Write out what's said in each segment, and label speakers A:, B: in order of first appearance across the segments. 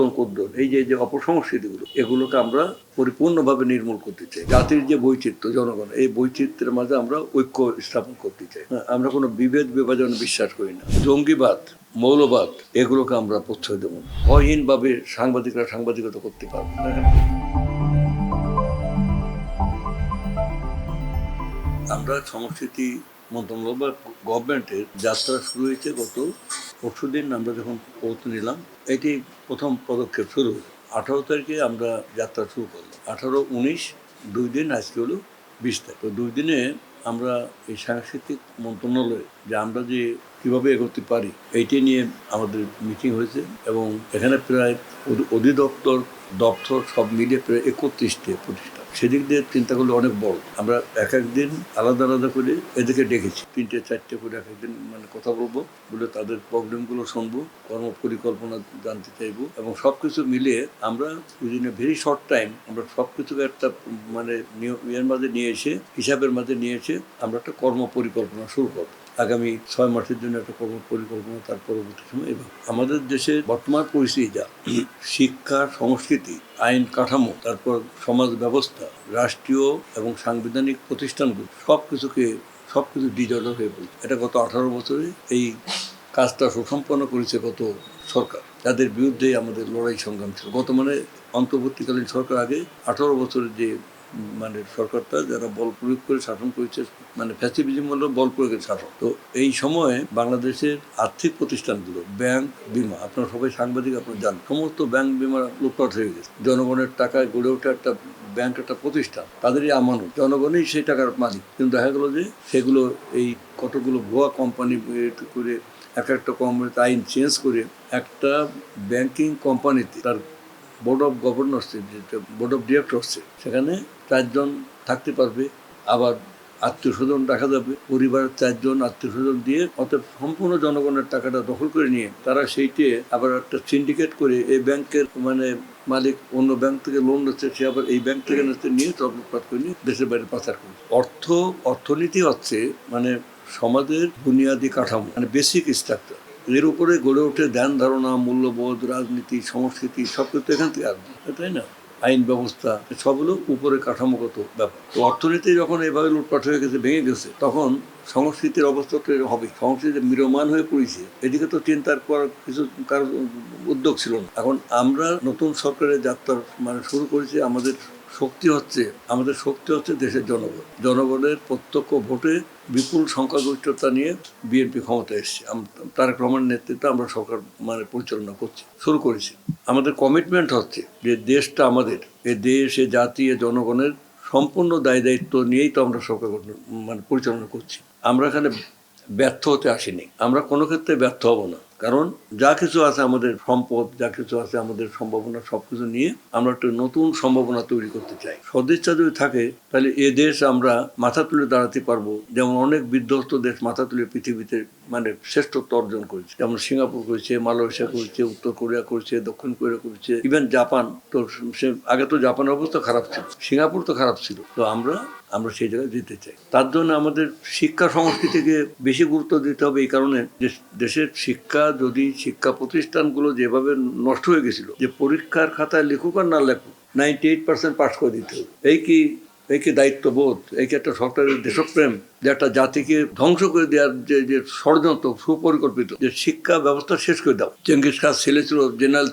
A: কর্তন কোদ্দন এই যে অপসংস্কৃতিগুলো এগুলোকে আমরা পরিপূর্ণভাবে নির্মূল করতে চাই। জাতির যে বৈচিত্র্য জনগণ এই বৈচিত্র্যের মাঝে আমরা ঐক্য স্থাপন করতে চাই। আমরা কোনো বিভেদ বিভাজনে বিশ্বাস করি না। জঙ্গিবাদ মৌলবাদ এগুলোকে আমরা প্রশ্রয় দেব না। ভয়হীনভাবে সাংবাদিকরা সাংবাদিকতা করতে পারবে না। আমরা সংস্কৃতি মন্ত্রণালয় বা গভর্নমেন্টের যাত্রা শুরু হয়েছে গত পরশুদিন। আমরা যখন পৌঁছ নিলাম, এটি প্রথম পদক্ষেপ শুরু। 18 তারিখে আমরা যাত্রা শুরু করলাম। 18-19 2 দিন, আজকে হলো 20 তারিখ। তো 2 দিনে আমরা এই সাংস্কৃতিক মন্ত্রণালয়ে যে আমরা যে কীভাবে এগোতে পারি এইটি নিয়ে আমাদের মিটিং হয়েছে এবং এখানে প্রায় অধিদপ্তর দপ্তর সব মিলিয়ে প্রায় 31টি প্রতিষ্ঠান। সেদিক দিয়ে চিন্তা করলে অনেক বড়। আমরা এক একদিন আলাদা আলাদা করে এদেরকে ডেকেছি, 3-4টে করে এক একদিন কথা বলবো, বলে তাদের প্রবলেমগুলো শুনবো, কর্ম পরিকল্পনা জানতে চাইবো এবং সব কিছু মিলিয়ে আমরা within a very short time আমরা সব কিছুকে একটা ইয়ের মাঝে নিয়ে এসে, হিসাবের মাঝে নিয়ে এসে আমরা একটা কর্ম পরিকল্পনা শুরু করবো আগামী 6 মাসের জন্য একটা কর্ম পরিকল্পনা। তার পরবর্তী সময় এবং আমাদের দেশের বর্তমান পরিস্থিতি যা, শিক্ষা, সংস্কৃতি, আইন কাঠামো, তারপর সমাজ ব্যবস্থা, রাষ্ট্রীয় এবং সাংবিধানিক প্রতিষ্ঠানগুলো সব কিছু ডিজর্ডার হয়ে পড়ছে। এটা গত 18 বছরে এই কাজটা সুসম্পন্ন করেছে গত সরকার, যাদের বিরুদ্ধে আমাদের লড়াই সংগ্রাম ছিল। গত অন্তর্বর্তীকালীন সরকার আগে 18 বছরের যে সরকারটা যারা বল প্রয়োগ করে শাসন করেছে, ফ্যাসিজম হলো বল প্রয়োগের শাসন। তো এই সময়ে বাংলাদেশের আর্থিক প্রতিষ্ঠানগুলো, ব্যাংক, বিমা, আপনারা সবাই সাংবাদিক, আপনারা জানেন, সমস্ত ব্যাংক বিমা লুটপাট হয়ে গেছে। জনগণের টাকায় গড়ে ওঠা একটা ব্যাংক, একটা প্রতিষ্ঠান, তাদেরই আমানত, জনগণই সেই টাকার মালিক। কিন্তু দেখা গেলো যে সেগুলো এই কতগুলো ভুয়া কোম্পানি করে একটা কোম্পানিতে আইন চেঞ্জ করে একটা ব্যাংকিং কোম্পানিতে তার বোর্ড অফ গভর্নরসে, যেটা বোর্ড অফ ডিরেক্টরসে, সেখানে 4 জন থাকতে পারবে। আবার আত্মীয় স্বজন রাখা যাবে, পরিবারের 4 জন আত্মীয় স্বজন দিয়ে, অর্থাৎ সম্পূর্ণ জনগণের টাকাটা দখল করে নিয়ে তারা সেইটে আবার একটা সিন্ডিকেট করে এই ব্যাংকের মালিক অন্য ব্যাংক থেকে লোন নিচ্ছে, সে আবার এই ব্যাংক থেকে নিয়ে তৎপাত করে নিয়ে দেশের বাইরে পাচার করে। অর্থনীতি হচ্ছে সমাজের বুনিয়াদী কাঠামো, বেসিক স্ট্রাকচার। এর উপরে গড়ে ওঠে ধ্যান ধারণা, মূল্যবোধ, রাজনীতি, সংস্কৃতি, সব কিছু এখান থেকে আসবে, তাই না? আইন ব্যবস্থা, সব হলো উপরে কাঠামোগত ব্যাপার। তো অর্থনীতি যখন এভাবে লুটপাট হয়ে গেছে, ভেঙে গেছে, তখন সংস্কৃতির অবস্থা তো হবে। সংস্কৃতি ম্রিয়মান হয়ে পড়েছে, এদিকে তো চিন্তার করার কিছু কারোর উদ্যোগ ছিল না। এখন আমরা নতুন সরকারের যাত্রা শুরু করেছি। আমাদের শক্তি হচ্ছে দেশের জনগণের প্রত্যক্ষ ভোটে বিপুল সংখ্যাগরিষ্ঠতা নিয়ে বিএনপি ক্ষমতা এসেছে। তারেক রহমানের নেতৃত্বে আমরা সরকার পরিচালনা শুরু করেছি। আমাদের কমিটমেন্ট হচ্ছে যে দেশটা আমাদের, এ দেশ, এ জাতি, এ জনগণের সম্পূর্ণ দায়িত্ব নিয়েই তো আমরা সরকার পরিচালনা করছি। আমরা এখানে ব্যর্থ হতে আসিনি, আমরা কোনো ক্ষেত্রে ব্যর্থ হব না। কারণ যা কিছু আছে আমাদের সম্পদ, যা কিছু আছে আমাদের সম্ভাবনা, সব কিছু নিয়ে আমরা একটা নতুন সম্ভাবনা তৈরি করতে চাই। সদিচ্ছা যদি থাকে তাহলে এ দেশ আমরা মাথা তুলে দাঁড়াতে পারবো। যেমন অনেক বিধ্বস্ত দেশ মাথা তুলে পৃথিবীতে শ্রেষ্ঠত্ব অর্জন করেছে। যেমন সিঙ্গাপুর করেছে, মালয়েশিয়া করেছে, উত্তর কোরিয়া করেছে, দক্ষিণ কোরিয়া করেছে, ইভেন জাপান। তো আগে তো জাপানের অবস্থা খারাপ ছিল, সিঙ্গাপুর তো খারাপ ছিল। তো আমরা সেই জায়গায় যেতে চাই। তার জন্য আমাদের শিক্ষা সংস্কৃতিকে বেশি গুরুত্ব দিতে হবে। এই কারণে দেশের শিক্ষা প্রতিষ্ঠানগুলো যেভাবে নষ্ট হয়ে গেছিল, যে পরীক্ষার খাতায় লিখুক আর না লেখুক 98% পাস করে দিতে হবে। এই কি দায়িত্ববোধ, এই কি একটা সরকারের দেশপ্রেম, যে একটা জাতিকে ধ্বংস করে দেওয়ার যে ষড়যন্ত্র সুপরিকল্পিত, যে শিক্ষা ব্যবস্থা শেষ করে দাও। চেঙ্গিস খান ছেলে ছিল জেনারেল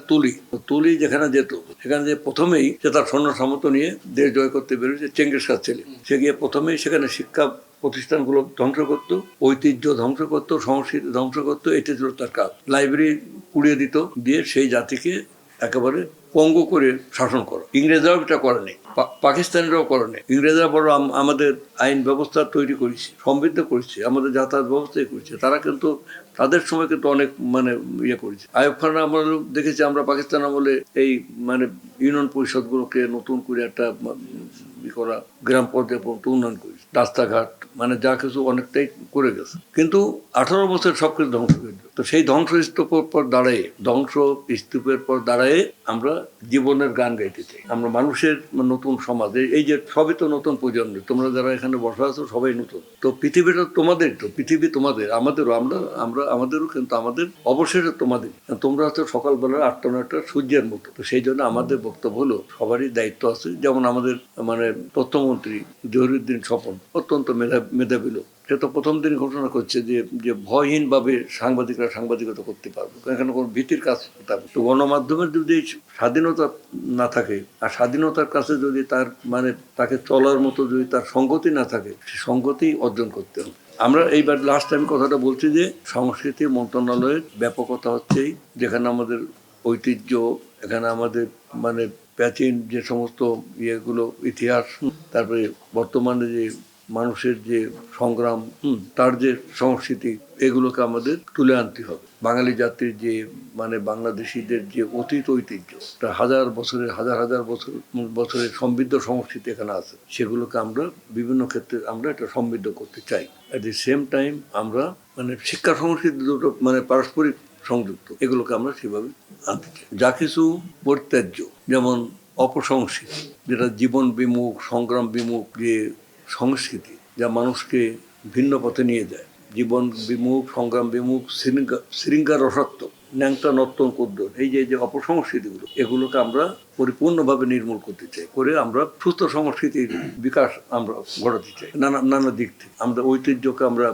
A: তুলি যেখানে যেত, সেখানে যে প্রথমেই সে তার সৈন্য সামর্থ্য নিয়ে দেশ জয় করতে বেরোচ্ছে। চেঙ্গিস খান ছেলে, সে গিয়ে প্রথমেই সেখানে শিক্ষা প্রতিষ্ঠানগুলো ধ্বংস করতো, ঐতিহ্য ধ্বংস করতো, সংস্কৃতি ধ্বংস করতো। এটা ছিল তার কাজ। লাইব্রেরি পুড়িয়ে দিত, দিয়ে সেই জাতিকে একেবারে পঙ্গু করে শাসন করো। ইংরেজরাও এটা করেনি, পাকিস্তানিরাও করেনি। ইংরেজরা বড় আমাদের আইন ব্যবস্থা তৈরি করেছে, সমৃদ্ধ করেছে, আমাদের যাতায়াত ব্যবস্থাই করেছে। তারা কিন্তু তাদের সময় কিন্তু অনেক করেছে। আইয়ুব খান আমলে দেখেছি আমরা, পাকিস্তান আমলে এই ইউনিয়ন পরিষদগুলোকে নতুন করে একটা করা, গ্রাম পর্যায়ে উন্নয়ন করেছে, রাস্তাঘাট, যা কিছু অনেকটাই করে গেছে। কিন্তু 18 বছর সব কিছু ধ্বংস করে দিল। তো সেই ধ্বংসস্তূপের পর দাঁড়ায়, ধ্বংসস্তূপের পর দাঁড়ায় আমরা জীবনের গান গাইতে চাই। আমরা মানুষের নতুন সমাজ, এই যে সবই তো নতুন প্রজন্ম, তোমরা যারা এখানে বসা আছো সবাই নতুন। তো পৃথিবীটা তোমাদের, তো পৃথিবী তোমাদের, আমাদেরও, আমাদেরও, কিন্তু আমাদের অবশেষে তোমাদের। তোমরা হচ্ছে সকালবেলা 8টা-9টা সূর্যের মতো। তো সেই জন্য আমাদের বক্তব্য হলো সবারই দায়িত্ব আছে। যেমন আমাদের তথ্যমন্ত্রী জহিরুদ্দিন স্বপন অত্যন্ত মেধাবী লোক, সে তো প্রথম দিন ঘোষণা করছে যে ভয়হীনভাবে সাংবাদিকতা করতে পারবে, এখানে কোনো ভীতির কাজ করতে হবে। তো গণমাধ্যমের যদি স্বাধীনতা না থাকে, আর স্বাধীনতার কাছে যদি তাকে চলার মতো যদি তার সঙ্গতি না থাকে, সে সঙ্গতি অর্জন করতে হবে। আমরা এইবার লাস্ট টাইম কথাটা বলছি যে সংস্কৃতি মন্ত্রণালয়ের ব্যাপকতা হচ্ছেই, যেখানে আমাদের ঐতিহ্য, এখানে আমাদের প্রাচীন যে সমস্ত ইয়েগুলো, ইতিহাস, তারপরে বর্তমানে যে মানুষের যে সংগ্রাম, তার যে সংস্কৃতি, এগুলোকে আমাদের তুলে আনতে হবে। বাঙালি জাতির যে বাংলাদেশিদের যে অতীত ঐতিহ্য, হাজার বছরের সমৃদ্ধ সংস্কৃতি এখানে আছে, সেগুলোকে আমরা বিভিন্ন ক্ষেত্রে আমরা এটা সমৃদ্ধ করতে চাই। অ্যাট দি সেম টাইম আমরা শিক্ষা সংস্কৃতি দুটো পারস্পরিক সংযুক্ত, এগুলোকে আমরা সেভাবে আনতে চাই। যা কিছু পরিত্যাজ্য, যেমন অপসংস্কৃতি, যেটা জীবন বিমুখ, সংগ্রাম বিমুখ যে সংস্কৃতি, যা মানুষকে ভিন্ন পথে নিয়ে যায়, জীবন বিমুখ, সংগ্রাম বিমুখ, শৃঙ্গার রসত্ব, ন্যাংটা নর্তন কুদ্দর, এই যে অপসংস্কৃতিগুলো, এগুলোকে আমরা পরিপূর্ণভাবে নির্মূল করতে চাই, করে আমরা সুস্থ সংস্কৃতির বিকাশ আমরা ঘটাতে চাই। নানা দিক থেকে আমরা ঐতিহ্যকে আমরা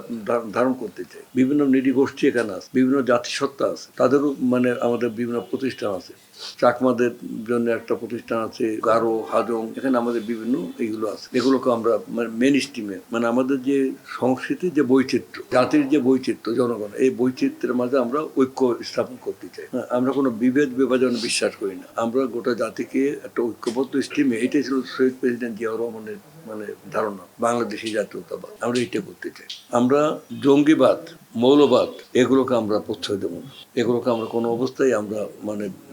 A: ধারণ করতে চাই। বিভিন্ন নৃগোষ্ঠী এখানে আছে, বিভিন্ন জাতিসত্তা আছে, তাদেরও আমাদের বিভিন্ন প্রতিষ্ঠান আছে। চাকমাদের জন্য একটা প্রতিষ্ঠান আছে, গারো, হাজং, এখানে আমাদের বিভিন্ন এইগুলো আছে। এগুলোকে আমরা মেন স্ট্রিমে আমাদের যে সংস্কৃতির যে বৈচিত্র্য, জাতির যে বৈচিত্র্য, জনগণ, এই বৈচিত্র্যের মাঝে আমরা ঐক্য স্থাপন করতে চাই। আমরা কোনো বিভেদ বিভাজনে বিশ্বাস করি না। আমরা গোটা জাতিকে একটা ঐক্যবদ্ধ স্ট্রিমে, এটাই ছিল শহীদ প্রেসিডেন্ট জিয়াউর রহমানের ধারণা, বাংলাদেশি জাতীয়তাবাদ, আমরা এটা করতে চাই। আমরা জঙ্গিবাদ, মৌলবাদ, এগুলোকে আমরা প্রশ্রয় দেবো না, এগুলোকে আমরা কোনো অবস্থায় আমরা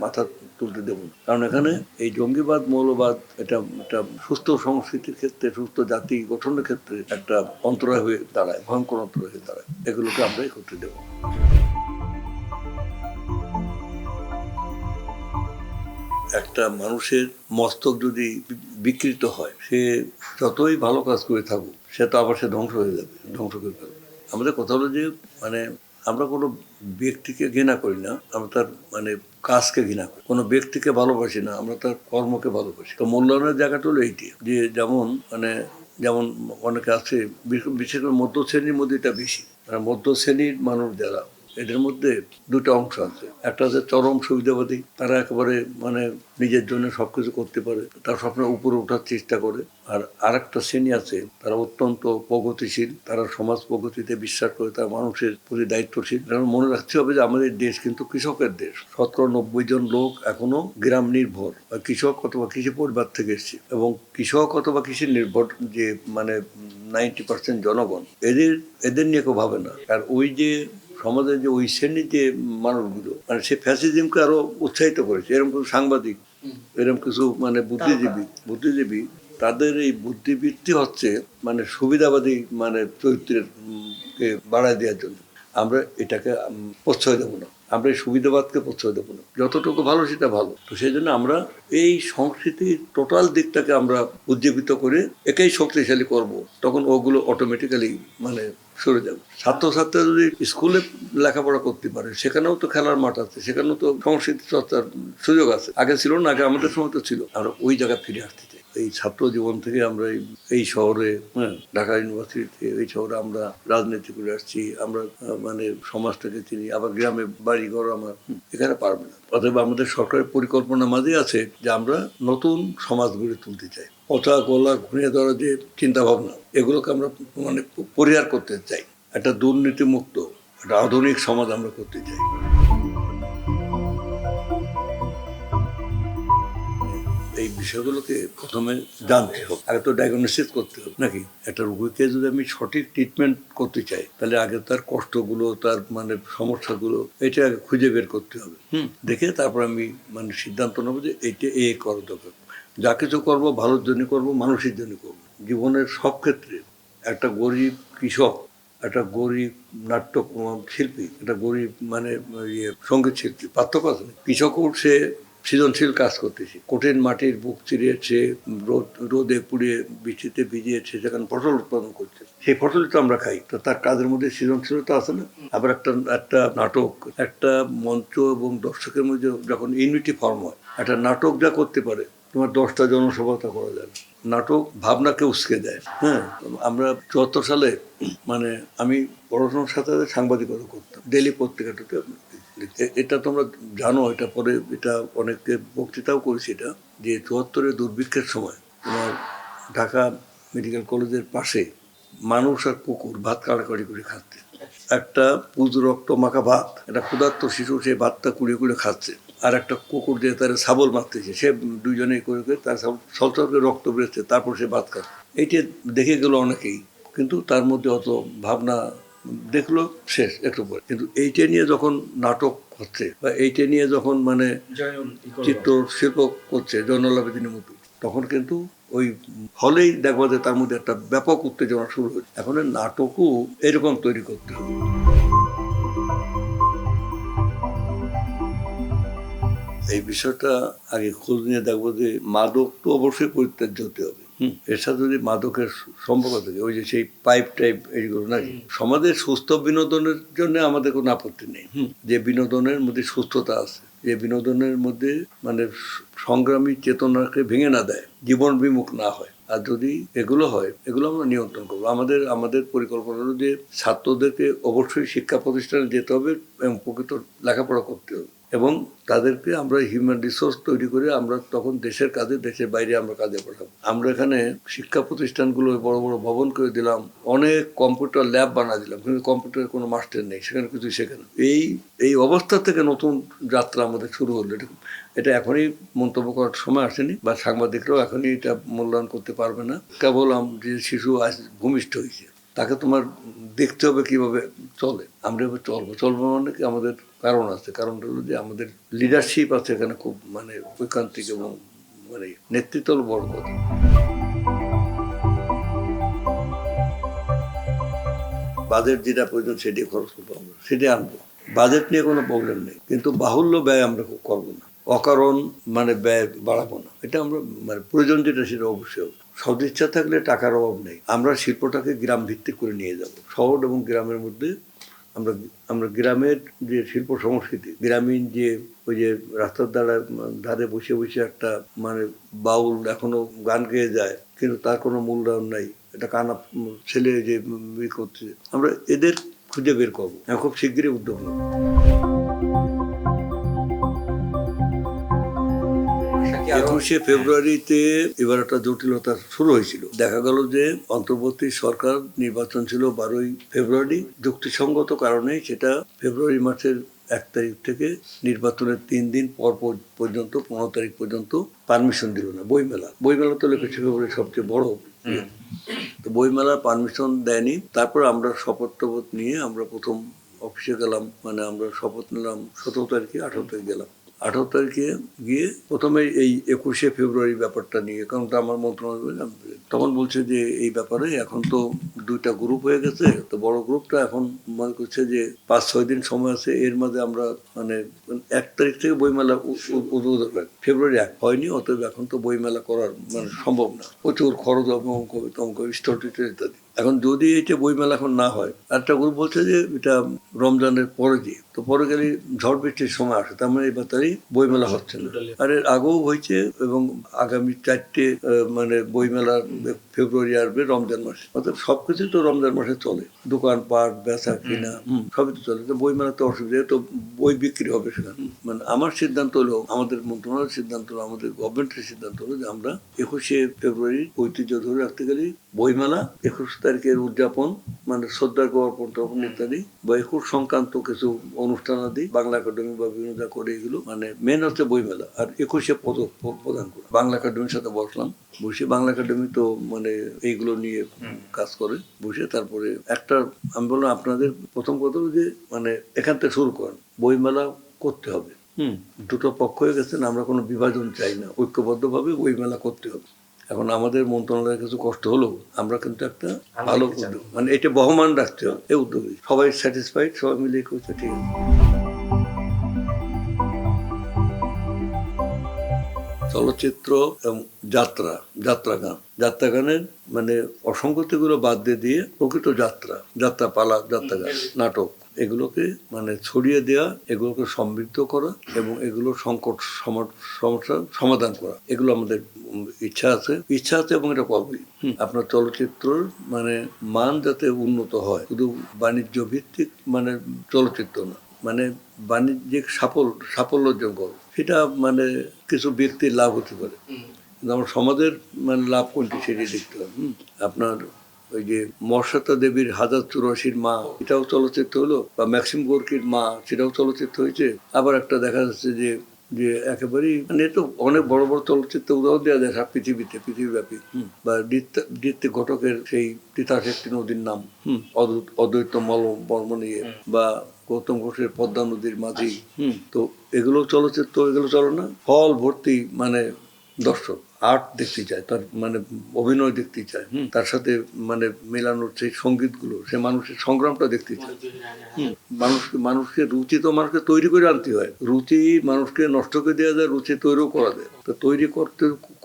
A: মাথা তুলতে দেবো না। কারণ এখানে এই জঙ্গিবাদ, মৌলবাদ, এটা একটা সুস্থ সংস্কৃতির ক্ষেত্রে, সুস্থ জাতি গঠনের ক্ষেত্রে একটা অন্তরায় হয়ে দাঁড়ায়, ভয়ঙ্কর অন্তরায় হয়ে দাঁড়ায়। এগুলোকে আমরা করতে দেবো না। একটা মানুষের মস্তক যদি বিকৃত হয়, সে যতই ভালো কাজ করে থাকুক, সে তো আবার ধ্বংস হয়ে যাবে, ধ্বংস করে ফেলবে। আমাদের কথা হলো যে আমরা কোনো ব্যক্তিকে ঘৃণা করি না, আমরা তার কাজকে ঘৃণা করি। কোনো ব্যক্তিকে ভালোবাসি না, আমরা তার কর্মকে ভালোবাসি। তো মূল্যায়নের জায়গাটা হলো এইটি, যে যেমন অনেকে আছে, বিশেষ করে মধ্য শ্রেণীর মধ্যে এটা বেশি, মধ্য শ্রেণীর মানুষ যারা, এদের মধ্যে দুটো অংশ আছে। একটা আছে চরম সুবিধাবাদী, তারা একেবারে নিজের জন্য সবকিছু করতে পারে, তার স্বপ্নের উপরে ওঠার চেষ্টা করে। আর আরেকটা শ্রেণী আছে, তারা অত্যন্ত প্রগতিশীল, তারা সমাজ প্রগতিতে বিশ্বাস করে, তারা মানুষের প্রতি দায়িত্বশীল। কারণ মনে রাখতে হবে যে আমাদের দেশ কিন্তু কৃষকের দেশ। 90 জন লোক এখনো গ্রাম নির্ভর, কৃষক অথবা কৃষি পরিবার থেকে এসছে, এবং কৃষক অথবা কৃষি নির্ভর যে 90% জনগণ, এদের নিয়ে কেউ ভাবে না। আর ওই যে সমাজের যে ওই শ্রেণীর যে মানুষগুলো, সে ফ্যাসিজমকে আরো উৎসাহিত করেছে। এরকম কিছু সাংবাদিক, এরকম কিছু বুদ্ধিজীবী, তাদের এই বুদ্ধিবৃত্তি হচ্ছে সুবিধাবাদী চরিত্রের কে বাড়ায় দেওয়ার জন্য। আমরা এটাকে প্রশ্রয় দেবো না, আমরা এই সুবিধাবাদকে প্রশ্রয় দেবো না। যতটুকু ভালো সেটা ভালো। তো সেই জন্য আমরা এই সংস্কৃতির টোটাল দিকটাকে আমরা উজ্জীবিত করে একেই শক্তিশালী করব, তখন ওগুলো অটোমেটিক্যালি সরে যাবে। ছাত্রছাত্রীরা যদি স্কুলে লেখাপড়া করতে পারে, সেখানেও তো খেলার মাঠ আছে, সেখানেও তো সংস্কৃতি চর্চার সুযোগ আছে। আগে ছিল না, আগে আমাদের সময় তো ছিল। আমরা ওই জায়গায় ফিরে আসতে চাই। এই ছাত্র জীবন থেকে আমরা এই শহরে, ঢাকা ইউনিভার্সিটিতে, এই শহরে আমরা রাজনীতি করে আসছি, আমরা সমাজটাকে চিনি, আবার গ্রামে বাড়ি ঘর আমার, এখানে পারবে না। অতএব আমাদের সরকারের পরিকল্পনার মাঝে আছে যে আমরা নতুন সমাজ গড়ে তুলতে চাই। পচা গলা ঘুরিয়ে দেওয়ার যে চিন্তা ভাবনা, এগুলোকে আমরা পরিহার করতে চাই। একটা দুর্নীতিমুক্ত, একটা আধুনিক সমাজ আমরা করতে চাই। এই বিষয়গুলোকে প্রথমে জানতে হবে, আগে তো ডায়াগনোসিস করতে হবে নাকি। একটা রোগীকে যদি আমি সঠিক ট্রিটমেন্ট করতে চাই, তাহলে আগে তার কষ্টগুলো, তার সমস্যাগুলো, এটা আগে খুঁজে বের করতে হবে। দেখে তারপর আমি সিদ্ধান্ত নেবো যে এইটা করা দরকার। যা কিছু করবো ভালোর জন্য করবো, মানুষের জন্য করবো। জীবনের সব ক্ষেত্রে একটা গরিব কৃষক একটা গরিব নাট্য শিল্পী, একটা গরিব মানে সঙ্গীত শিল্পী, পার্থক্য আছে। কৃষকও সে সৃজনশীল কাজ করতেছে, কঠিন মাটির বুক চিরিয়েছে, রোদে পুড়িয়ে বৃষ্টিতে ভিজিয়েছে, যেখানে ফসল উৎপাদন করছে, সেই ফসলই তো আমরা খাই। তো তার কাজের মধ্যে সৃজনশীলতা আছে না? আবার একটা নাটক, একটা মঞ্চ এবং দর্শকের মধ্যে যখন ইউনিটি ফর্ম হয়, একটা নাটক যা করতে পারে তোমার 10টা জনসভা করা যায়। নাটক ভাবনাকে উস্কে দেয়। হ্যাঁ, আমরা 74 সালে মানে আমি পড়াশোনার সাথে সাংবাদিকতা করতাম, ডেইলি পত্রিকাটাতে। এটা তোমরা জানো, এটা পরে এটা অনেকে বক্তৃতাও করেছি, এটা যে 74-এর দুর্ভিক্ষের সময় তোমার ঢাকা মেডিকেল কলেজের পাশে মানুষ আর কুকুর ভাত কাড়াকাড়ি করে খাচ্ছে। একটা পুজ রক্ত মাখা ভাত, একটা ক্ষুধার্ত শিশু সেই ভাতটা কুড়িয়ে কুড়িয়ে খাচ্ছে, আর একটা কুকুর দিয়ে তার শাবল মারতেছে, সে দুইজনেই করে তার সলসলকে রক্ত বেরোচ্ছে, তারপর সে ভাত খাচ্ছে। এইটা দেখে গেল অনেকেই, কিন্তু তার মধ্যে অত ভাবনা দেখলো শেষ একটু পরে। কিন্তু এইটা নিয়ে যখন নাটক হচ্ছে বা এইটা নিয়ে যখন মানে চিত্রশিল্প করছে জয়নুল আবেদিনের মতো, তখন কিন্তু ওই হলেই দেখবো যে তার মধ্যে একটা ব্যাপক উত্তেজনা শুরু হচ্ছে। এখন নাটকও এরকম তৈরি করতে হবে। এই বিষয়টা আগে খোঁজ নিয়ে দেখবো যে মাদক তো অবশ্যই পরিত্যাজ্য হতে হবে। এর সাথে যদি মাদকের সম্পর্ক থাকে, ওই যে সেই পাইপ টাইপ এইগুলো নাকি, সমাজের সুস্থ বিনোদনের জন্য আমাদের কোনো আপত্তি নেই। যে বিনোদনের মধ্যে সুস্থতা আছে, যে বিনোদনের মধ্যে মানে সংগ্রামী চেতনাকে ভেঙে না দেয়, জীবন বিমুখ না হয়, আর যদি এগুলো হয়, এগুলো আমরা নিয়ন্ত্রণ করবো। আমাদের পরিকল্পনা হলো যে ছাত্রদেরকে অবশ্যই শিক্ষা প্রতিষ্ঠানে যেতে হবে এবং প্রকৃত লেখাপড়া করতে হবে, এবং তাদেরকে আমরা হিউম্যান রিসোর্স তৈরি করে আমরা তখন দেশের কাজে, দেশের বাইরে আমরা কাজে পাঠাবো। আমরা এখানে শিক্ষা প্রতিষ্ঠানগুলো বড় বড় ভবন করে দিলাম, অনেক কম্পিউটার ল্যাব বানা দিলাম, কিন্তু কম্পিউটারের কোনো মাস্টার নেই, সেখানে কিছু শেখানো। এই অবস্থা থেকে নতুন যাত্রা আমাদের শুরু হলো। এটা এখনই মন্তব্য করার সময় আসেনি, বা সাংবাদিকরাও এখনই এটা মূল্যায়ন করতে পারবে না। কেবল যে শিশু আজ ভূমিষ্ঠ হয়েছে, তাকে তোমার দেখতে হবে কিভাবে চলে। আমরা এবার চলবো মানে কি, আমাদের কারণ আছে। কারণটা হলো যে আমাদের লিডারশিপ আছে এখানে, খুব মানে ঐকান্তিক এবং মানে নেতৃত্ব হলো বড় কথা। বাজেট যেটা প্রয়োজন সেটি খরচ করবো, আমরা সেটি আনবো, বাজেট নিয়ে কোনো প্রবলেম নেই, কিন্তু বাহুল্য ব্যয় আমরা করবো না, অকারণ মানে ব্যয় বাড়াবো না। এটা আমরা মানে প্রয়োজন যেটা সেটা অবশ্যই হবে। সদিচ্ছা থাকলে টাকার অভাব নেই। আমরা শিল্পটাকে গ্রাম ভিত্তিক করে নিয়ে যাব। শহর এবং গ্রামের মধ্যে আমরা গ্রামের যে শিল্প সংস্কৃতি, গ্রামীণ যে ওই যে রাস্তার ধারে বসে বসে একটা মানে বাউল এখনো গান গেয়ে যায়, কিন্তু তার কোনো মূল্যায়ন নাই, এটা কানা ছেলে যে করছে, আমরা এদের খুঁজে বের করবো। খুব শিগগিরই উদ্যোগ নেব। 21শে ফেব্রুয়ারিতে এবার একটা জটিলতা শুরু হয়েছিল। দেখা গেল যে অন্তর্বর্তী সরকার নির্বাচন ছিল 12ই ফেব্রুয়ারি, যুক্তিসঙ্গত কারণে সেটা ফেব্রুয়ারি মাসের 1 তারিখ থেকে নির্বাচনের 3 দিন পর পর্যন্ত 15 তারিখ পর্যন্ত পারমিশন দিল না। বইমেলা তো 21শে ফেব্রুয়ারি সবচেয়ে বড়, তো বইমেলার পারমিশন দেয়নি। তারপর আমরা শপথ নিয়ে আমরা প্রথম অফিসে গেলাম, মানে আমরা শপথ নিলাম 17 তারিখে, 18 তারিখ গেলাম। 18 তারিখে গিয়ে প্রথমে এই 21শে ফেব্রুয়ারি ব্যাপারটা নিয়ে, কারণ আমার মন্ত্রণালয় তখন বলছে যে এই ব্যাপারে এখন তো 2টা গ্রুপ হয়ে গেছে, তো বড় গ্রুপটা এখন মনে করছে যে 5-6 দিন সময় আছে, এর মধ্যে আমরা মানে 1 তারিখ থেকে বইমেলা উদ্বোধন, ফেব্রুয়ারি 1 হয়নি, অতএব এখন তো বইমেলা করার মানে সম্ভব না, প্রচুর খরচ হবে, অঙ্ক স্টল ইত্যাদি। এখন যদি এটা বইমেলা এখন না হয়, একটা গ্রুপ বলছে যে এটা রমজানের পরে দিয়ে, তো পরে গেলে ঝড় বৃষ্টির সময় আসে, তার মানে এবার তারই বইমেলা হচ্ছে না। আর এর আগেও হয়েছে, এবং আগামী 4টে মানে বইমেলা ফেব্রুয়ারি আসবে রমজান মাসে, অর্থাৎ সবকিছু তো রমজান মাসে চলে, দোকানপাট বেচা কিনা সবই তো চলে। তো বইমেলা তো অসুবিধা, তো বই বিক্রি হবে সেখানে। মানে আমার সিদ্ধান্ত হলো, আমাদের মন্ত্রণালয়ের সিদ্ধান্ত হলো, আমাদের গভর্নমেন্টের সিদ্ধান্ত হলো যে আমরা 21শে ফেব্রুয়ারি ঐতিহ্য ধরে রাখতে গেলে বইমেলা, 21 তারিখের উদযাপন মানে শ্রদ্ধা অর্পণ তর্পণ ইত্যাদি, বা 21 সংক্রান্ত কিছু অনুষ্ঠানাদি, বাংলা একাডেমি বা বিভিন্ন করে, এগুলো মানে মেন হচ্ছে বইমেলা। আর 21শে পদক প্রদান করা, বাংলা একাডেমির সাথে বসে বাংলা একাডেমি তো মানে এইগুলো নিয়ে কাজ করে, বসে তারপরে একটা আমি বললাম আপনাদের প্রথম কথা যে মানে এখান থেকে শুরু করেন, বইমেলা করতে হবে। দুটো পক্ষ হয়ে গেছেন, আমরা কোনো বিভাজন চাই না, ঐক্যবদ্ধভাবে বইমেলা করতে হবে। এখন আমাদের মন্ত্রণালয়ের কিছু কষ্ট হলেও আমরা কিন্তু একটা ভালো উদ্যোগ, মানে এটা বহমান রাখতে হবে এই উদ্যোগে। সবাই স্যাটিসফাইড, সবাই মিলে করছে, ঠিক আছে। চলচ্চিত্র এবং যাত্রা গানের মানে অসঙ্গতিগুলো বাদ দিয়ে প্রকৃত যাত্রা পালা, যাত্রা গান, নাটক, এগুলোকে মানে ছড়িয়ে দেওয়া, এগুলোকে সমৃদ্ধ করা এবং এগুলোর সমস্যার সমাধান করা, এগুলো আমাদের ইচ্ছা আছে এবং এটা করবে। আপনার চলচ্চিত্রের মানে মান যাতে উন্নত হয়, শুধু বাণিজ্য ভিত্তিক মানে চলচ্চিত্র না, মানে বাণিজ্যিক সাফল্য অর্জন করো, সেটা মানে কিছু ব্যক্তির লাভ হতে পারে, কিন্তু আমার সমাজের মানে লাভ কোনটি সেটি দেখতে হবে। আপনার ওই যে মর্ষাতা দেবীর 1084 মা, এটাও চলচ্চিত্র হলো, বা ম্যাক্সিম গোর্কির মা, সেটাও চলচ্চিত্র হয়েছে। আবার একটা দেখা যাচ্ছে যে একেবারেই মানে তো অনেক বড় বড় চলচ্চিত্র উদাহরণ দেওয়া যায় পৃথিবীব্যাপী, বা ঋত্বিক ঘটকের সেই তিতাস একটি নদীর নাম, অদ্বৈত মর্ম নিয়ে, বা গৌতম ঘোষের পদ্মা নদীর মাঝি। তো এগুলো চলচ্চিত্র, এগুলো চলো না, ফল ভর্তি মানে দর্শক আর্ট দেখতে চায়, তার মানে অভিনয় দেখতে চায়, তার সাথে মানে মেলানোর সেই সঙ্গীতগুলো, সে মানুষের সংগ্রামটা দেখতে চায়। মানুষকে রুচি তো মানুষকে তৈরি করে আনতে হয়, রুচি মানুষকে নষ্ট করে দেওয়া যায়, রুচি তৈরিও করা যায়। তো তৈরি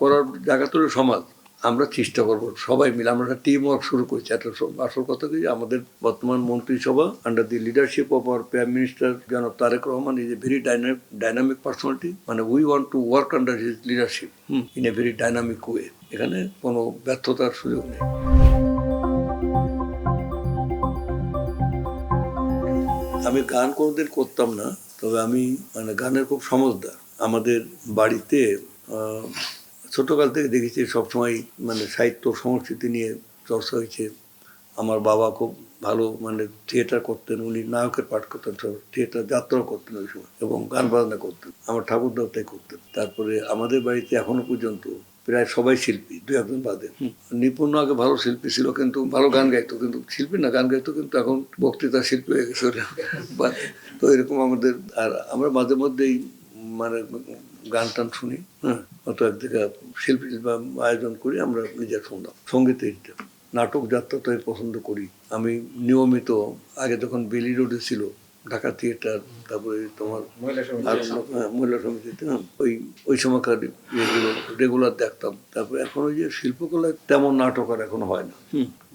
A: করার জায়গা তো সমাজ, আমরা চেষ্টা করবো সবাই মিলে, আমরা একটা টিম ওয়ার্ক শুরু করছি। একটা আসল কথা কি, আমাদের বর্তমান মন্ত্রিসভা under the leadership of our prime minister জনাব Tarique Rahman is a very dynamic personality, মানে we want to work under his leadership in a very dynamic way. এখানে কোনো ব্যর্থতার সুযোগ নেই। আমি গান কোনোদিন করতাম না, তবে আমি মানে গানের খুব সমজদার। আমাদের বাড়িতে ছোটকাল থেকে দেখেছি সবসময় মানে সাহিত্য সংস্কৃতি নিয়ে চর্চা হয়েছে। আমার বাবা খুব ভালো মানে থিয়েটার করতেন, উনি নায়কের পাঠ করতেন, থিয়েটার যাত্রাও করতেন ওই সময়, এবং গান বাজনা করতেন। আমার ঠাকুরদাও তাই করতেন। তারপরে আমাদের বাড়িতে এখনো পর্যন্ত প্রায় সবাই শিল্পী, দু একজন বাদে। নিপুণ আগে ভালো শিল্পী ছিল, কিন্তু ভালো গান গাইতো, কিন্তু শিল্পী না, গান গাইতো, কিন্তু এখন বক্তৃতা শিল্পী হয়ে গেছে। তো এরকম আমাদের, আর আমরা মাঝে মধ্যেই মানে গান টান শুনি, অত এক জায়গায় শিল্পী বা আয়োজন করি, আমরা নিজের শুনলাম সঙ্গীতের নাটক যাত্রা তো পছন্দ করি। আমি নিয়মিত আগে যখন বেলি রোডে ছিল ঢাকা থিয়েটার, তারপরে তোমার মহিলা সমিতিতে, ওই সময়কার ইয়েগুলো রেগুলার দেখতাম। তারপরে এখন ওই যে শিল্পকলায় তেমন নাটক আর এখন হয় না,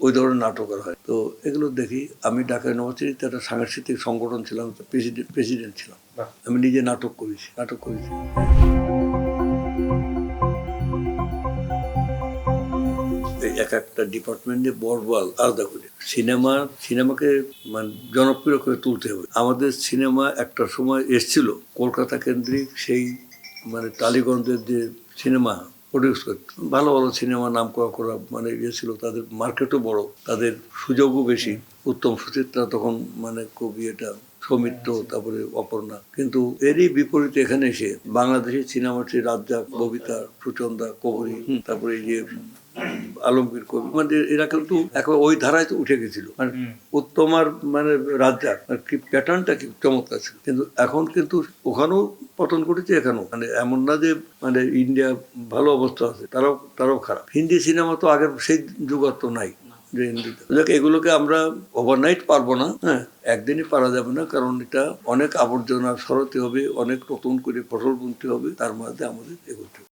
A: ওই ধরনের নাটক আর হয়। তো এগুলো দেখি। আমি ঢাকা ইউনিভার্সিটিতে একটা সাংস্কৃতিক সংগঠন ছিলাম, প্রেসিডেন্ট ছিলাম। আমি নিজে নাটক করেছি। এক একটা ডিপার্টমেন্টে বড় আলাদা করে সিনেমাকে মানে জনপ্রিয় করে তুলতে হবে। আমাদের সিনেমা একটা সময় এসছিল কলকাতা কেন্দ্রিক, সেই মানে টালিগঞ্জের যে সিনেমা প্রডিউস করত, ভালো ভালো সিনেমা নাম করা মানে ইয়ে ছিল, তাদের মার্কেটও বড়, তাদের সুযোগও বেশি। উত্তম সুচিত্রা তখন মানে খুব এটা, সৌমিত্র, তারপরে অপর্ণা। কিন্তু এরই বিপরীতে এখানে এসে বাংলাদেশের সিনেমা হচ্ছে রাজ্জাক, ববিতা, সুচন্দা, কবরী, তারপরে এই যে আলমগীর কবি, মানে এরা কিন্তু এখন ওই ধারায় তো উঠে গেছিল। মানে উত্তম আর মানে রাজ্জাক কি প্যাটার্নটা কি চমৎকার ছিল। কিন্তু এখন কিন্তু ওখানেও পতন ঘটেছে, এখানেও মানে এমন না যে মানে ইন্ডিয়া ভালো অবস্থা আছে, তারাও খারাপ। হিন্দি সিনেমা তো আগের সেই যুগত তো নাই যে হিন্দিতে। এগুলোকে আমরা ওভারনাইট পারবো না, একদিনই পারা যাবে না, কারণ এটা অনেক আবর্জনা সরাতে হবে, অনেক নতুন করে ফসল বুনতে হবে, তার মধ্যে আমাদের এগোতে হবে।